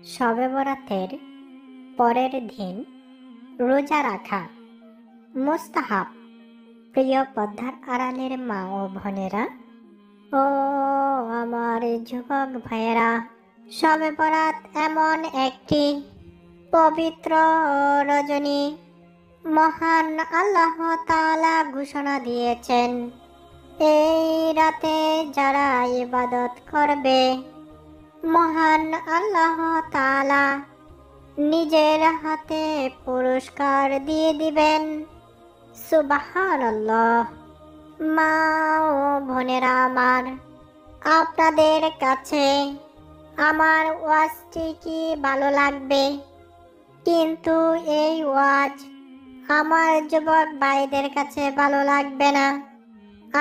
শবে বরাতের পরের দিন রোজা রাখা মুস্তাহাব। প্রিয় পর্দার আড়ালের মা ও বোনেরা ও আমার যুবক ভাইয়েরা, শবে বরাত এমন একটি পবিত্র রজনী। মহান আল্লাহ তাআলা ঘোষণা দিয়েছেন, এই রাতে যারা ইবাদত করবে মহান আল্লাহ তাআলা নিজের হাতে পুরস্কার দিয়ে দিবেন। সুবহানাল্লাহ। মা ও বোনেরা আমার, আপনাদের কাছে আমার ওয়াজটি কি ভালো লাগবে? কিন্তু এই ওয়াজ আমার যুবক ভাইদের কাছে ভালো লাগবে না।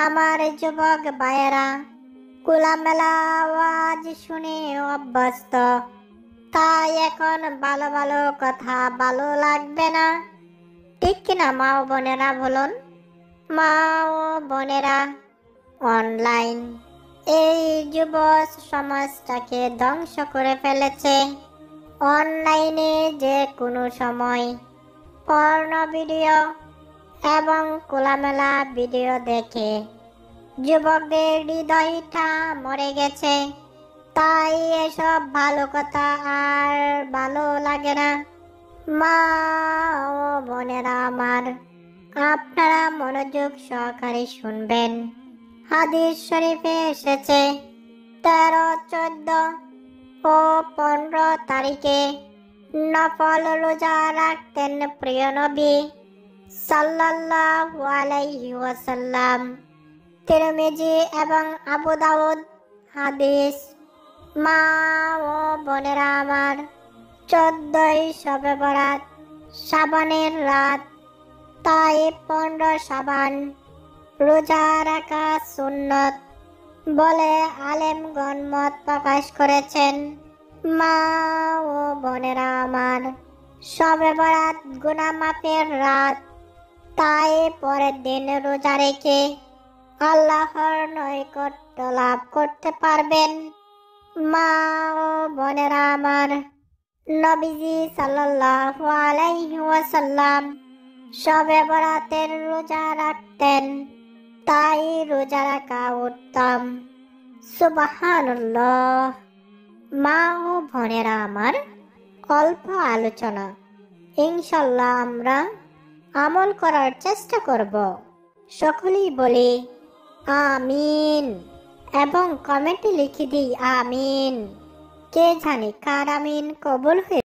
আমার যুবক ভাইয়েরা খোলামেলা আওয়াজ শুনে অভ্যস্ত, তাই এখন ভালো ভালো কথা ভালো লাগবে না। ঠিক কিনা মা ও বোনেরা বলুন? মা ও বোনেরা, অনলাইন এই যুব সমাজটাকে ধ্বংস করে ফেলেছে। অনলাইনে যে কোনো সময় পর্ন ভিডিও এবং খোলামেলা ভিডিও দেখে যুবকদের হৃদয়টা মরে গেছে। তাই এসব ভালো কথা আর ভালো লাগে না। মা ও বোনেরা আমার, আপনারা মনোযোগ সহকারে শুনবেন। হাদিস শরীফে এসেছে 13, 14 ও 15 তারিখে নফল রোজা রাখতেন প্রিয় নবী সাল্লাল্লাহু আলাইহি ওয়াসাল্লাম। তিরমিজি এবং আবু দাউদ হাদিস। মা ও বোনেরা আমার, 14ই শবে বরাত শাবানের রাত, তাই 15 শাবান রোজা রাখা সুন্নত বলে আলেমগণ মত প্রকাশ করেছেন। মা ও বোনেরা আমার, শবে বরাত গুনাহ মাফের রাত, তাই পরের দিন রোজা রেখে আল্লাহর নৈকট্য লাভ করতে পারবেন। মা ও বোনেরা আমার, নবীজি সাল্লাল্লাহু আলাইহি ওয়াসাল্লাম শবে বরাতের রোজা রাখতেন, তাই রোজা রাখা উত্তম। সুবহানাল্লাহ। মা ও বোনেরা আমার, অল্প আলোচনা, ইনশাল্লাহ আমরা আমল করার চেষ্টা করব। সকলেই বলি আমিন এবং কমেন্টে লিখে দিই আমিন। কে জানে কার আমিন কবুল হয়ে